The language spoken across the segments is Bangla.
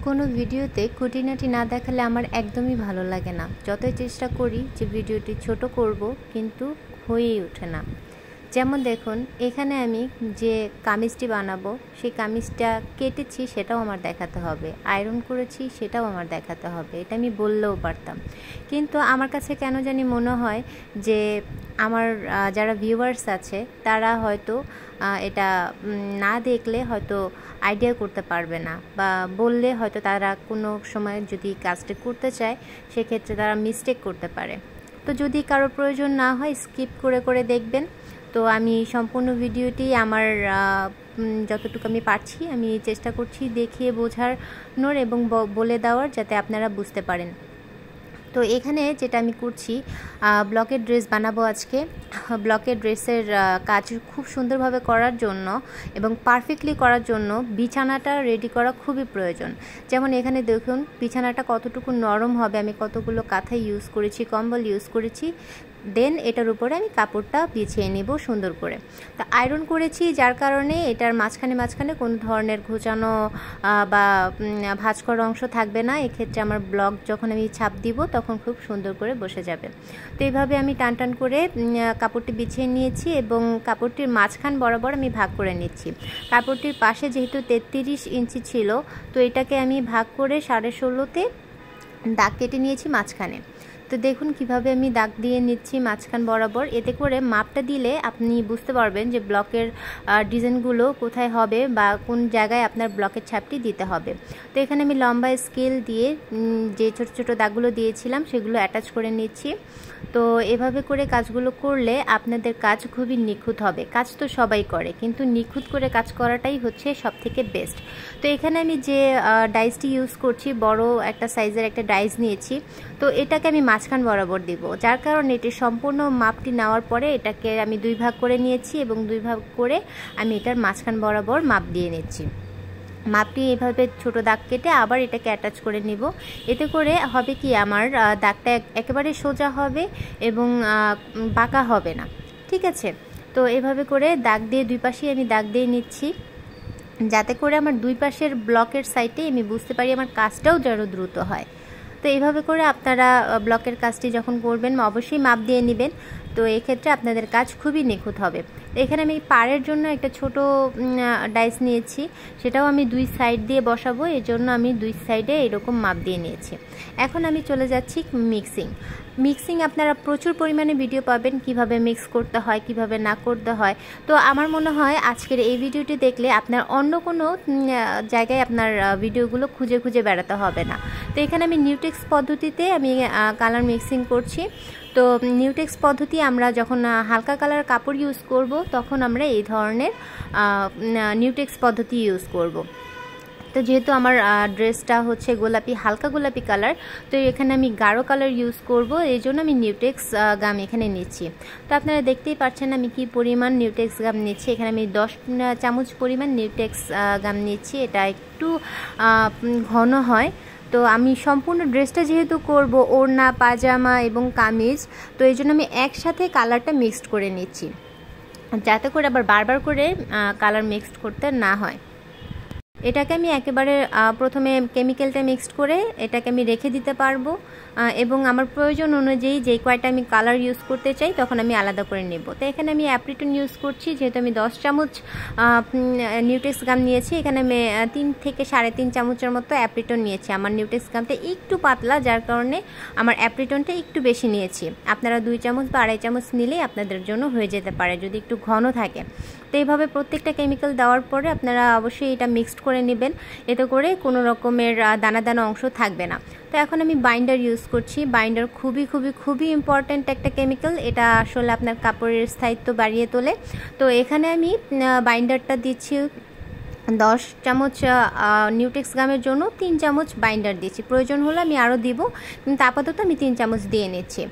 কোনো ভিডিওতে খুঁটিনাটি না দেখালে আমার একদমই ভালো লাগে না। যতই চেষ্টা করি যে ভিডিওটি ছোট করব, কিন্তু হয়েই ওঠে না। যেমন দেখুন, এখানে আমি যে কামিজটি বানাবো সেই কামিজটা কেটেছি সেটাও আমার দেখাতে হবে, আয়রন করেছি সেটাও আমার দেখাতে হবে। এটা আমি বললেও পারতাম, কিন্তু আমার কাছে কেন জানি মনে হয় যে আমার যারা ভিউয়ার্স আছে তারা হয়তো এটা না দেখলে হয়তো আইডিয়া করতে পারবে না, বা বললে হয়তো তারা কোনো সময় যদি কাজটা করতে চায় সেক্ষেত্রে তারা মিস্টেক করতে পারে। তো যদি কারোর প্রয়োজন না হয় স্কিপ করে করে দেখবেন। তো আমি সম্পূর্ণ ভিডিওটি আমার যতটুকু আমি পারছি আমি চেষ্টা করছি দেখিয়ে বোঝানোর এবং বলে দেওয়ার, যাতে আপনারা বুঝতে পারেন। তো এখানে যেটা আমি করছি, ব্লকের ড্রেস বানাবো আজকে। ব্লকের ড্রেসের কাজ খুব সুন্দরভাবে করার জন্য এবং পারফেক্টলি করার জন্য বিছানাটা রেডি করা খুবই প্রয়োজন। যেমন এখানে দেখুন বিছানাটা কতটুকু নরম হবে, আমি কতগুলো কাঁথা ইউজ করেছি, কম্বল ইউজ করেছি। দেন এটার উপরে আমি কাপড়টা বিছিয়ে নেব সুন্দর করে। তো আয়রন করেছি, যার কারণে এটার মাঝখানে কোনো ধরনের ঘোচানো বা ভাঁজ করা অংশ থাকবে না। এক্ষেত্রে আমার ব্লক যখন আমি ছাপ দিব তখন খুব সুন্দর করে বসে যাবে। তো এইভাবে আমি টান করে কাপড়টি বিছিয়ে নিয়েছি এবং কাপড়টির মাঝখান বরাবর আমি ভাগ করে নিচ্ছি। কাপড়টির পাশে যেহেতু 33 ইঞ্চি ছিল, তো এটাকে আমি ভাগ করে 16.5-তে দাগ কেটে নিয়েছি মাঝখানে। তো দেখুন কিভাবে আমি দাগ দিয়ে নিচ্ছি মাঝখান বরাবর। এতে করে মাপটা দিলে আপনি বুঝতে পারবেন যে ব্লকের ডিজাইনগুলো কোথায় হবে বা কোন জায়গায় আপনার ব্লকের ছাপটি দিতে হবে। তো এখানে আমি লম্বা স্কেল দিয়ে যে ছোট ছোট দাগগুলো দিয়েছিলাম সেগুলো অ্যাটাচ করে নিচ্ছি। তো এভাবে করে কাজগুলো করলে আপনাদের কাজ খুবই নিখুঁত হবে। কাজ তো সবাই করে, কিন্তু নিখুঁত করে কাজ করাটাই হচ্ছে সবথেকে বেস্ট। তো এখানে আমি যে ডাইসটি ইউজ করছি, বড় একটা সাইজের একটা ডাইস নিয়েছি। তো এটাকে আমি মাঝখান বরাবর দিব, যার কারণে এটি সম্পূর্ণ মাপটি নেওয়ার পরে এটাকে আমি 2 ভাগ করে নিয়েছি এবং 2 ভাগ করে আমি এটার মাঝখান বরাবর মাপ দিয়ে নিচ্ছি। মাপটি এভাবে ছোট দাগ কেটে আবার এটাকে অ্যাটাচ করে নিব। এতে করে হবে কি, আমার দাগটা একেবারে সোজা হবে এবং বাঁকা হবে না। ঠিক আছে, তো এভাবে করে দাগ দিয়ে 2 পাশেই আমি দাগ দিয়ে নিচ্ছি, যাতে করে আমার 2 পাশের ব্লকের সাইডে আমি বুঝতে পারি আমার কাজটাও যেন দ্রুত হয়। তো এইভাবে করে আপনারা ব্লকের কাজটি যখন করবেন অবশ্যই মাপ দিয়ে নেবেন। তো এক্ষেত্রে আপনাদের কাজ খুবই নিখুঁত হবে। এখানে আমি পাড়ের জন্য একটা ছোট ডাইস নিয়েছি, সেটাও আমি 2 সাইড দিয়ে বসাবো, এর জন্য আমি 2 সাইডে এরকম মাপ দিয়ে নিয়েছি। এখন আমি চলে যাচ্ছি মিক্সিং আপনারা প্রচুর পরিমাণে ভিডিও পাবেন কিভাবে মিক্স করতে হয়, কিভাবে না করতে হয়। তো আমার মনে হয় আজকের এই ভিডিওটি দেখলে আপনার অন্য কোনো জায়গায় আপনার ভিডিওগুলো খুঁজে বেড়াতে হবে না। তো এখানে আমি নিউটেক্স পদ্ধতিতে আমি কালার মিক্সিং করছি। তো নিউটেক্স পদ্ধতি আমরা যখন হালকা কালার কাপড় ইউজ করব তখন আমরা এই ধরনের নিউটেক্স পদ্ধতি ইউজ করব। তো যেহেতু আমার ড্রেসটা হচ্ছে গোলাপি, হালকা গোলাপি কালার, তো এখানে আমি গাঢ় কালার ইউজ করব, এই জন্য আমি নিউটেক্স গাম এখানে নিচ্ছি। তো আপনারা দেখতেই পাচ্ছেন আমি কি পরিমাণ নিউটেক্স গাম নিচ্ছি। এখানে আমি 10 চামচ পরিমাণ নিউটেক্স গাম নিচ্ছি। এটা একটু ঘন হয়। তো আমি সম্পূর্ণ ড্রেসটা যেহেতু করব, ওড়না, পাজামা এবং কামিজ, তো এই জন্য আমি একসাথে কালারটা মিক্সড করে নিচ্ছি, যাতে করে আবার বারবার করে কালার মিক্সড করতে না হয়। এটাকে আমি একেবারে প্রথমে কেমিক্যালটা মিক্সড করে এটাকে আমি রেখে দিতে পারবো, এবং আমার প্রয়োজন অনুযায়ী যেই কয়টা আমি কালার ইউজ করতে চাই তখন আমি আলাদা করে নেব। তো এখানে আমি অ্যাপ্রিটন ইউজ করছি, যেহেতু আমি 10 চামচ নিউটেক্স গাম নিয়েছি, এখানে আমি 3 থেকে 3.5 চামচের মতো অ্যাপ্রিটন নিয়েছি। আমার নিউটেক্স গামটা একটু পাতলা, যার কারণে আমার অ্যাপ্রিটনটা একটু বেশি নিয়েছি। আপনারা 2 চামচ বা 2.5 চামচ নিলেই আপনাদের জন্য হয়ে যেতে পারে যদি একটু ঘন থাকে। তো এইভাবে প্রত্যেকটা কেমিক্যাল দেওয়ার পরে আপনারা অবশ্যই এটা মিক্সড করে নেবেন, এতে করে কোনো রকমের দানা দানা অংশ থাকবে না। তো এখন আমি বাইন্ডার ইউজ করছি। বাইন্ডার খুবই ইম্পর্ট্যান্ট একটা কেমিক্যাল, এটা আসলে আপনার কাপড়ের স্থায়িত্ব বাড়িয়ে তোলে। তো এখানে আমি বাইন্ডারটা দিচ্ছি 10 চামচ নিউটেক্স গামের জন্য 3 চামচ বাইন্ডার দিচ্ছি। প্রয়োজন হলে আমি আরও দিব, কিন্তু আপাতত আমি 3 চামচ দিয়ে নিচ্ছি।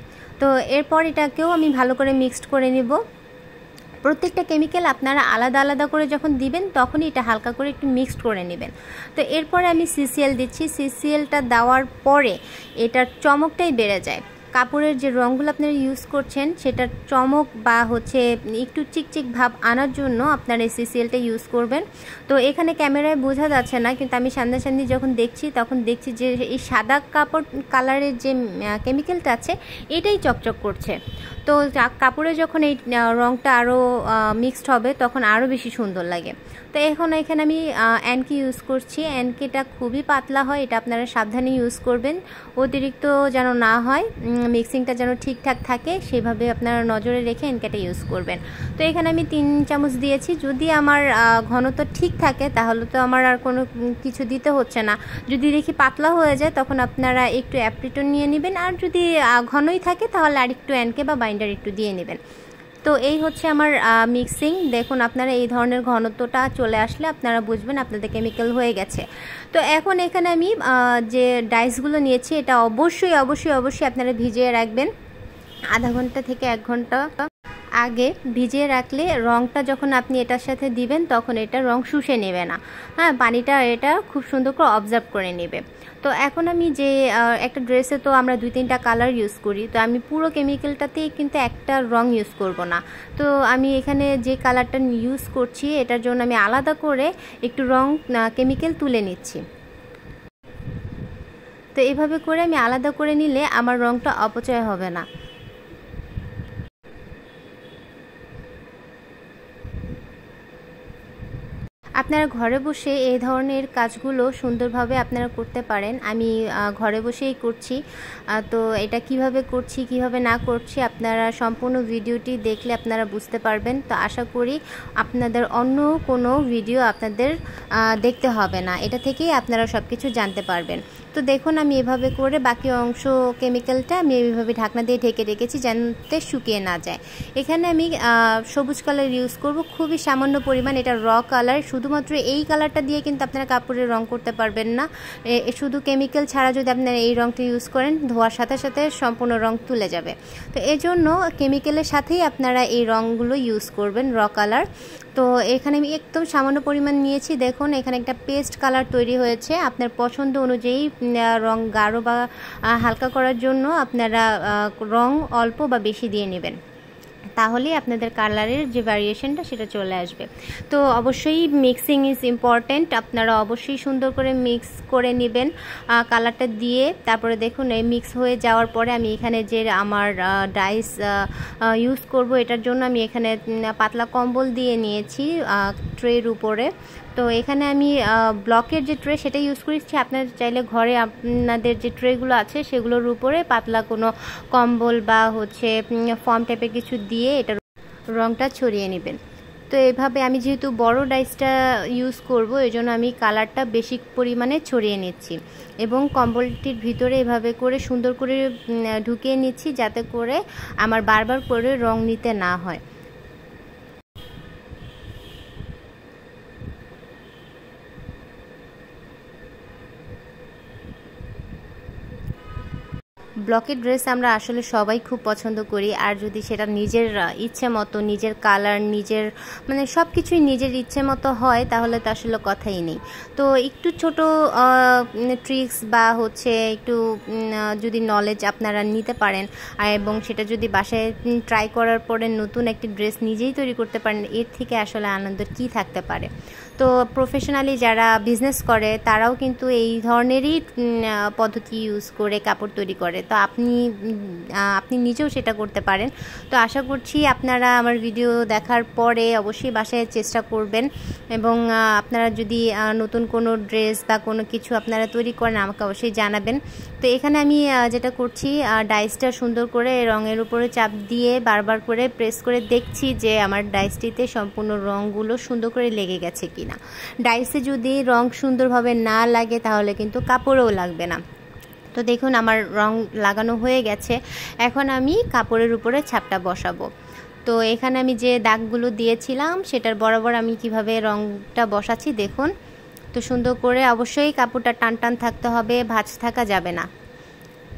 তো এরপর এটাকেও আমি ভালো করে মিক্সড করে নিব। প্রত্যেকটা কেমিক্যাল আপনারা আলাদা আলাদা করে যখন দিবেন তখনই এটা হালকা করে একটু মিক্সড করে নেবেন। তো এরপরে আমি সিসিএল দিচ্ছি। সিসিএলটা দেওয়ার পরে এটার চমকটাই বেড়ে যায়। কাপড়ের যে রঙগুলো আপনারা ইউজ করছেন সেটার চমক বা হচ্ছে একটু চিকচিক ভাব আনার জন্য আপনারা এই সিসিএলটা ইউজ করবেন। তো এখানে ক্যামেরায় বোঝা যাচ্ছে না, কিন্তু আমি সামনাসামনি যখন দেখছি তখন দেখছি যে এই সাদা কাপড় কালারের যে কেমিক্যালটা আছে এটাই চকচক করছে। তো কাপড়ে যখন এই রঙটা আরও মিক্সড হবে তখন আরও বেশি সুন্দর লাগে। তো এখন এখানে আমি অ্যানকি ইউজ করছি। অ্যানকিটা খুবই পাতলা হয়, এটা আপনারা সাবধানে ইউজ করবেন, অতিরিক্ত যেন না হয়, মিক্সিংটা যেন ঠিকঠাক থাকে সেভাবে আপনারা নজরে রেখে অ্যানকিটা ইউজ করবেন। তো এখানে আমি 3 চামচ দিয়েছি। যদি আমার ঘনত্ব ঠিক থাকে তাহলে তো আমার আর কোনো কিছু দিতে হচ্ছে না। যদি দেখি পাতলা হয়ে যায় তখন আপনারা একটু অ্যাপ্রিটন নিয়ে নেবেন, আর যদি ঘনই থাকে তাহলে আর একটু অ্যানকে বা বাইন্ডার একটু দিয়ে নেবেন। তো এই হচ্ছে আমার মিক্সিং। দেখুন আপনারা এই ধরনের ঘনত্বটা চলে আসলে আপনারা বুঝবেন আপনাদের কেমিক্যাল হয়ে গেছে। তো এখন এখানে আমি যে ডাইসগুলো নিয়েছি এটা অবশ্যই অবশ্যই অবশ্যই আপনারা ভিজিয়ে রাখবেন। আধা ঘন্টা থেকে 1 ঘন্টা আগে ভিজিয়ে রাখলে রঙটা যখন আপনি এটার সাথে দিবেন তখন এটা রং শুষে নেবে না, হ্যাঁ, পানিটা এটা খুব সুন্দর করে অবজার্ভ করে নেবে। তো এখন আমি যে একটা ড্রেসে তো আমরা 2-3টা কালার ইউজ করি, তো আমি পুরো কেমিক্যালটাতেই কিন্তু একটা রং ইউজ করব না। তো আমি এখানে যে কালারটা ইউজ করছি এটার জন্য আমি আলাদা করে একটু রং কেমিক্যাল তুলে নিচ্ছি। তো এভাবে করে আমি আলাদা করে নিলে আমার রংটা অপচয় হবে না। আপনারা ঘরে বসে এই ধরনের কাজগুলো সুন্দরভাবে আপনারা করতে পারেন। আমি ঘরে বসেই করছি। তো এটা কিভাবে করছি কিভাবে না করছি আপনারা সম্পূর্ণ ভিডিওটি দেখলে আপনারা বুঝতে পারবেন। তো আশা করি আপনাদের অন্য কোনো ভিডিও আপনাদের দেখতে হবে না, এটা থেকেই আপনারা সব কিছু জানতে পারবেন। তো দেখুন আমি এভাবে করে বাকি অংশ কেমিক্যালটা আমি এইভাবে ঢাকনা দিয়ে ঢেকে রেখেছি যাতে শুকিয়ে না যায়। এখানে আমি সবুজ কালার ইউজ করব, খুবই সামান্য পরিমাণ, এটা র কালার। শুধুমাত্র এই কালারটা দিয়ে কিন্তু আপনারা কাপড়ের রং করতে পারবেন না। শুধু কেমিক্যাল ছাড়া যদি আপনারা এই রংটা ইউজ করেন ধোয়ার সাথে সাথে সম্পূর্ণ রং তুলে যাবে। তো এই জন্য কেমিক্যালের সাথেই আপনারা এই রঙগুলো ইউজ করবেন, র কালার। তো এখানে আমি একদম সামান্য পরিমাণ নিয়েছি। দেখুন এখানে একটা পেস্ট কালার তৈরি হয়েছে। আপনার পছন্দ অনুযায়ী রং গাঢ় বা হালকা করার জন্য আপনারা রং অল্প বা বেশি দিয়ে নেবেন, তাহলেই আপনাদের কালারের যে ভ্যারিয়েশনটা সেটা চলে আসবে। তো অবশ্যই মিক্সিং ইজ ইম্পর্ট্যান্ট, আপনারা অবশ্যই সুন্দর করে মিক্স করে নেবেন কালারটা দিয়ে। তারপরে দেখুন এই মিক্স হয়ে যাওয়ার পরে আমি এখানে যে আমার ডাইস ইউজ করব এটার জন্য আমি এখানে পাতলা কম্বল দিয়ে নিয়েছি ট্রের উপরে। তো এখানে আমি ব্লকের যে ট্রে সেটা ইউজ করেছি। আপনারা চাইলে ঘরে আপনাদের যে ট্রেগুলো আছে সেগুলোর উপরে পাতলা কোনো কম্বল বা হচ্ছে ফর্ম টাইপের কিছু দিয়ে এটা রংটা ছড়িয়ে নেবেন। তো এভাবে আমি যেহেতু বড় ডাইসটা ইউজ করব এজন্য আমি কালারটা বেশি পরিমাণে ছড়িয়ে নিচ্ছি এবং কম্বলটির ভিতরে এভাবে করে সুন্দর করে ঢুকিয়ে নিচ্ছি যাতে করে আমার বারবার করে রং নিতে না হয়। ব্লকের ড্রেস আমরা আসলে সবাই খুব পছন্দ করি, আর যদি সেটা নিজের ইচ্ছে মতো নিজের কালার নিজের মানে সব কিছুই নিজের ইচ্ছে মতো হয় তাহলে তো আসলে কথাই নেই। তো একটু ছোট ট্রিক্স বা হচ্ছে একটু যদি নলেজ আপনারা নিতে পারেন এবং সেটা যদি বাসায় ট্রাই করার পরে নতুন একটি ড্রেস নিজেই তৈরি করতে পারেন, এর থেকে আসলে আনন্দের কী থাকতে পারে। তো প্রফেশনালি যারা বিজনেস করে তারাও কিন্তু এই ধরনেরই পদ্ধতি ইউজ করে কাপড় তৈরি করে। তো আপনি নিজেও সেটা করতে পারেন। তো আশা করছি আপনারা আমার ভিডিও দেখার পরে অবশ্যই বাসায় চেষ্টা করবেন এবং আপনারা যদি নতুন কোনো ড্রেস বা কোনো কিছু আপনারা তৈরি করেন আমাকে অবশ্যই জানাবেন। তো এখানে আমি যেটা করছি ডাইসটা সুন্দর করে রঙের উপরে চাপ দিয়ে বারবার করে প্রেস করে দেখছি যে আমার ডাইসটিতে সম্পূর্ণ রঙগুলো সুন্দর করে লেগে গেছে কিনা। ডাইসে যদি রং সুন্দরভাবে না লাগে তাহলে কিন্তু কাপড়েও লাগবে না। তো দেখুন আমার রং লাগানো হয়ে গেছে, এখন আমি কাপড়ের উপরে ছাপটা বসাবো। তো এখানে আমি যে দাগগুলো দিয়েছিলাম সেটার বরাবর আমি কিভাবে রংটা বসাচ্ছি দেখুন। তো সুন্দর করে অবশ্যই কাপড়টা টান টান থাকতে হবে, ভাঁজ থাকা যাবে না।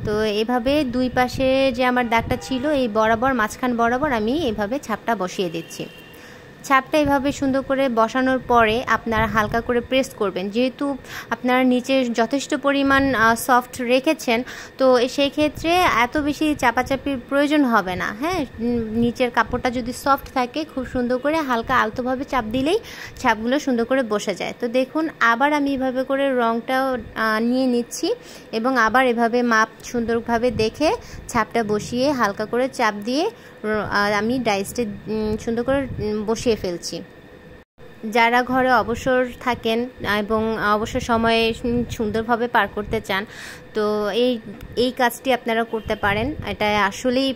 তো এভাবে দুই পাশে যে আমার দাগটা ছিল এই বরাবর মাঝখান বরাবর আমি এভাবে ছাপটা বসিয়ে দিচ্ছি। ছাপটা এভাবে সুন্দর করে বসানোর পরে আপনারা হালকা করে প্রেস করবেন। যেহেতু আপনারা নিচে যথেষ্ট পরিমাণ সফট রেখেছেন, তো সেই ক্ষেত্রে এত বেশি চাপাচাপির প্রয়োজন হবে না। হ্যাঁ, নিচের কাপড়টা যদি সফট থাকে খুব সুন্দর করে হালকা আলতোভাবে চাপ দিলেই ছাপগুলো সুন্দর করে বসে যায়। তো দেখুন আবার আমি এভাবে করে রঙটাও নিয়ে নিচ্ছি এবং আবার এভাবে মাপ সুন্দরভাবে দেখে ছাপটা বসিয়ে হালকা করে চাপ দিয়ে আমি ডাইসটা সুন্দর করে বসিয়ে ফেলছি। যারা ঘরে অবসর থাকেন এবং অবসর সময়ে সুন্দরভাবে পার করতে চান, তো এই কাজটি আপনারা করতে পারেন। এটা আসলেই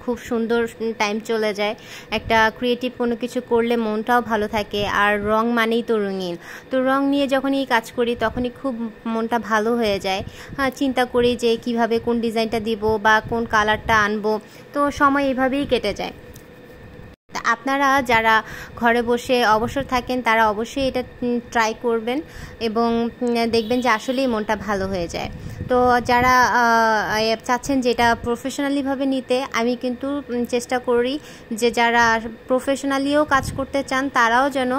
খুব সুন্দর টাইম চলে যায়। একটা ক্রিয়েটিভ কোনো কিছু করলে মনটাও ভালো থাকে, আর রং মানেই তো রঙিন। তো রং নিয়ে যখন এই কাজ করি তখনই খুব মনটা ভালো হয়ে যায়। হ্যাঁ, চিন্তা করি যে কিভাবে কোন ডিজাইনটা দিব বা কোন কালারটা আনবো, তো সময় এভাবেই কেটে যায়। আপনারা যারা ঘরে বসে অবসর থাকেন তারা অবশ্যই এটা ট্রাই করবেন এবং দেখবেন যে আসলেই মনটা ভালো হয়ে যায়। তো যারা চাচ্ছেন যে এটা প্রফেশনালিভাবে নিতে, আমি কিন্তু চেষ্টা করি যে যারা প্রফেশনালিও কাজ করতে চান তারাও যেন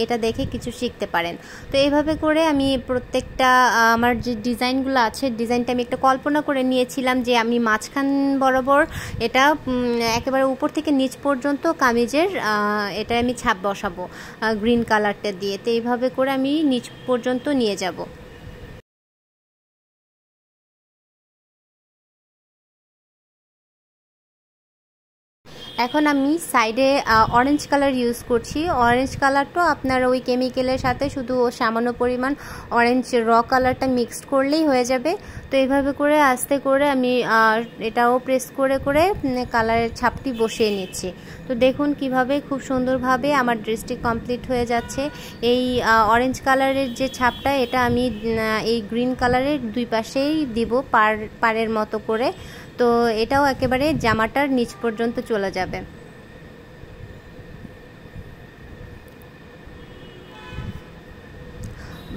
এটা দেখে কিছু শিখতে পারেন। তো এইভাবে করে আমি প্রত্যেকটা আমার যে ডিজাইনগুলো আছে, ডিজাইনটা আমি একটা কল্পনা করে নিয়েছিলাম যে আমি মাঝখান বরাবর এটা একেবারে উপর থেকে নিচ পর্যন্ত কামিজের এটা আমি ছাপ বসাবো গ্রিন কালারটা দিয়ে। তো এইভাবে করে আমি নিচ পর্যন্ত নিয়ে যাব। এখন আমি সাইডে অরেঞ্জ কালার ইউজ করছি। অরেঞ্জ কালারটা আপনার ওই কেমিক্যালের সাথে শুধু সামান্য পরিমাণ অরেঞ্জ র কালারটা মিক্সড করলেই হয়ে যাবে। তো এইভাবে করে আস্তে করে আমি এটাও প্রেস করে করে কালারের ছাপটি বসিয়ে নিচ্ছি। তো দেখুন কিভাবে খুব সুন্দরভাবে আমার ড্রেসটি কমপ্লিট হয়ে যাচ্ছে। এই অরেঞ্জ কালারের যে ছাপটা, এটা আমি এই গ্রিন কালারের দুই পাশেই দিব পাড়ের মতো করে। তো এটাও একেবারে জামাটার নিচ পর্যন্ত চলে যাবে।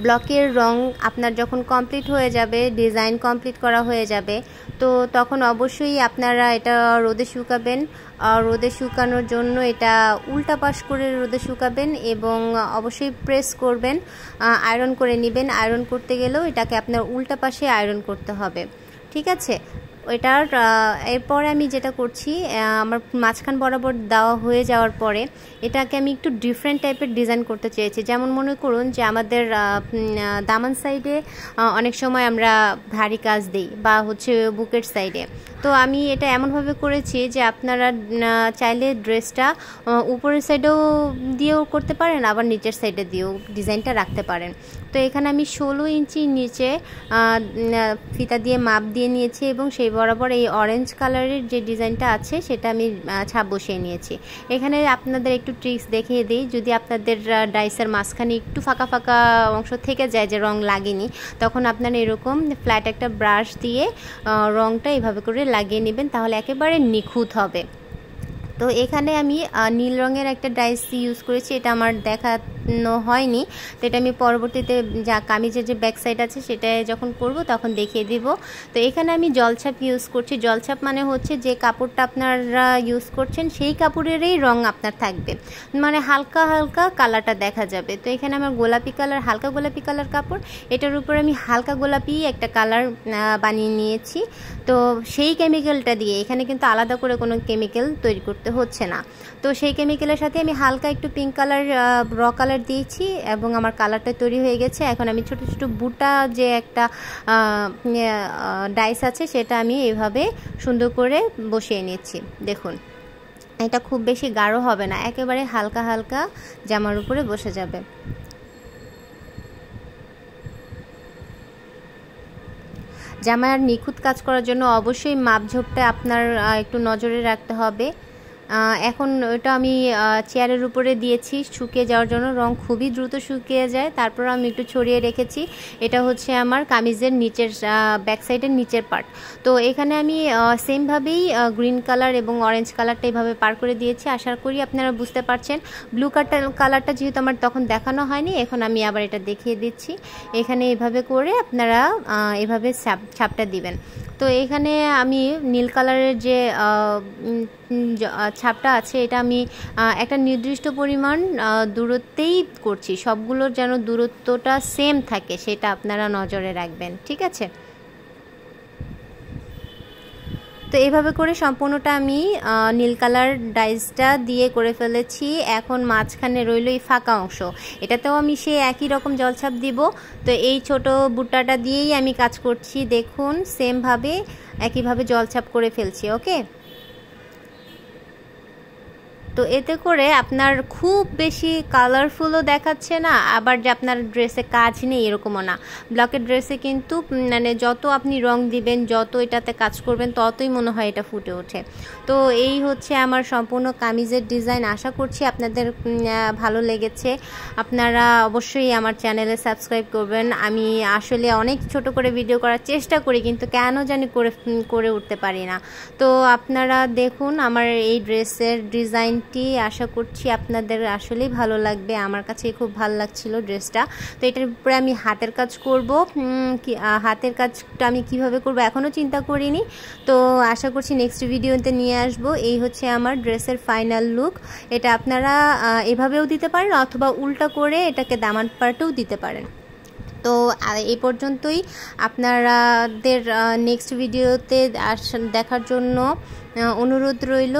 ব্লকের রং আপনার যখন কমপ্লিট হয়ে যাবে, ডিজাইন কমপ্লিট করা হয়ে যাবে, তো তখন অবশ্যই আপনারা এটা রোদে শুকাবেন। রোদে শুকানোর জন্য এটা উল্টা পাশ করে রোদে শুকাবেন এবং অবশ্যই প্রেস করবেন, আয়রন করে নেবেন। আয়রন করতে গেলেও এটাকে আপনার উল্টা পাশে আয়রন করতে হবে, ঠিক আছে? এটার এরপরে আমি যেটা করছি, আমার মাঝখান বরাবর দেওয়া হয়ে যাওয়ার পরে এটাকে আমি একটু ডিফারেন্ট টাইপের ডিজাইন করতে চেয়েছি। যেমন মনে করুন যে আমাদের দামান সাইডে অনেক সময় আমরা ভারী কাজ দিই বা হচ্ছে বুকের সাইডে। তো আমি এটা এমনভাবে করেছি যে আপনারা চাইলে ড্রেসটা উপরের সাইডেও দিয়েও করতে পারেন, আবার নিচের সাইডে দিয়েও ডিজাইনটা রাখতে পারেন। তো এখানে আমি 16 ইঞ্চি নিচে ফিতা দিয়ে মাপ দিয়ে নিয়েছি এবং সেই বরাবর এই অরেঞ্জ কালারের যে ডিজাইনটা আছে সেটা আমি ছাপ বসিয়ে নিয়েছি। এখানে আপনাদের একটু ট্রিক্স দেখিয়ে দিই, যদি আপনাদের ডাইসের মাঝখানে একটু ফাঁকা ফাঁকা অংশ থেকে যায় যে রং লাগেনি, তখন আপনারা এরকম ফ্ল্যাট একটা ব্রাশ দিয়ে রংটা এভাবে করে লাগিয়ে নেবেন, তাহলে একেবারে নিখুঁত হবে। তো এখানে আমি নীল রঙের একটা ডাইস ইউজ করেছি, এটা আমার দেখানো হয়নি, তো এটা আমি পরবর্তীতে যা কামিজের যে ব্যাক সাইড আছে সেটা যখন করব তখন দেখিয়ে দিব। তো এখানে আমি জলছাপ ইউজ করছি। জলছাপ মানে হচ্ছে যে কাপড়টা আপনারা ইউজ করছেন সেই কাপড়েরই রং আপনার থাকবে, মানে হালকা হালকা কালারটা দেখা যাবে। তো এখানে আমার গোলাপি কালার, হালকা গোলাপি কালার কাপড়, এটার উপর আমি হালকা গোলাপি একটা কালার বানিয়ে নিয়েছি। তো সেই কেমিক্যালটা দিয়ে, এখানে কিন্তু আলাদা করে কোনো কেমিক্যাল তৈরি করতে হচ্ছে না। তো সেই কেমিক্যালের সাথে আমি হালকা একটু পিঙ্ক কালার র কালার দিয়েছি এবং আমার কালারটা তৈরি হয়ে গেছে। এখন আমি ছোট ছোট বুটা যে একটা ডাইস আছে সেটা আমি এইভাবে সুন্দর করে বসিয়ে নিচ্ছি। দেখুন এটা খুব বেশি গাঢ় হবে না, একেবারে হালকা হালকা জামার উপরে বসে যাবে। জামার নিখুঁত কাজ করার জন্য অবশ্যই মাপঝোপটা আপনার একটু নজরে রাখতে হবে। এখন ওটা আমি চেয়ারের উপরে দিয়েছি শুকিয়ে যাওয়ার জন্য, রং খুবই দ্রুত শুকিয়ে যায়। তারপর আমি একটু ছড়িয়ে রেখেছি। এটা হচ্ছে আমার কামিজের নিচের ব্যাক সাইডের নিচের পার্ট। তো এখানে আমি সেমভাবেই গ্রিন কালার এবং অরেঞ্জ কালারটা এইভাবে পার করে দিয়েছি। আশা করি আপনারা বুঝতে পারছেন। ব্লু কালারটা যেহেতু আমার তখন দেখানো হয়নি, এখন আমি আবার এটা দেখিয়ে দিচ্ছি। এখানে এভাবে করে আপনারা এভাবে ছাপটা দিবেন। তো এখানে আমি নীল কালারের যে ছাপটা আছে এটা আমি একটা নির্দিষ্ট পরিমাণ দূরত্বেই করছি, সবগুলোর যেন দূরত্বটা সেম থাকে সেটা আপনারা নজরে রাখবেন, ঠিক আছে। তো এইভাবে করে সম্পূর্ণটা আমি নীল কালার ডাইসটা দিয়ে করে ফেলেছি। এখন মাঝখানে রইল এই ফাঁকা অংশ, এটাতেও আমি সেই একই রকম জলছাপ দিব। তো এই ছোট বুটাটা দিয়েই আমি কাজ করছি, দেখুন সেমভাবে একইভাবে জলছাপ করে ফেলছি। ওকে, তো এতে করে আপনার খুব বেশি কালারফুলও দেখাচ্ছে না, আবার যে আপনার ড্রেসে কাজ নেই এরকমও না। ব্লকের ড্রেসে কিন্তু মানে যত আপনি রং দিবেন, যত এটাতে কাজ করবেন, ততই মনে হয় এটা ফুটে ওঠে। তো এই হচ্ছে আমার সম্পূর্ণ কামিজের ডিজাইন। আশা করছি আপনাদের ভালো লেগেছে। আপনারা অবশ্যই আমার চ্যানেলে সাবস্ক্রাইব করবেন। আমি আসলে অনেক ছোট করে ভিডিও করার চেষ্টা করি, কিন্তু কেন জানি করে উঠতে পারি না। তো আপনারা দেখুন আমার এই ড্রেসের ডিজাইন, আশা করছি আপনাদের আসলেই ভালো লাগবে। আমার কাছে খুব ভালো লাগছিল ড্রেসটা। তো এটার উপরে আমি হাতের কাজ করব। হাতের কাজটা আমি কিভাবে করব এখনও চিন্তা করিনি, তো আশা করছি নেক্সট ভিডিওতে নিয়ে আসব। এই হচ্ছে আমার ড্রেসের ফাইনাল লুক। এটা আপনারা এভাবেও দিতে পারেন, অথবা উল্টা করে এটাকে দামান পার্টেও দিতে পারেন। তো এই পর্যন্তই, আপনাদের নেক্সট ভিডিওতে দেখার জন্য অনুরোধ রইল।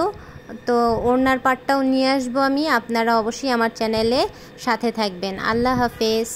তো ওড়নার পাটটাও নিয়ে আসবো আমি, আপনারা অবশ্যই আমার চ্যানেলে সাথে থাকবেন। আল্লাহ হাফেজ।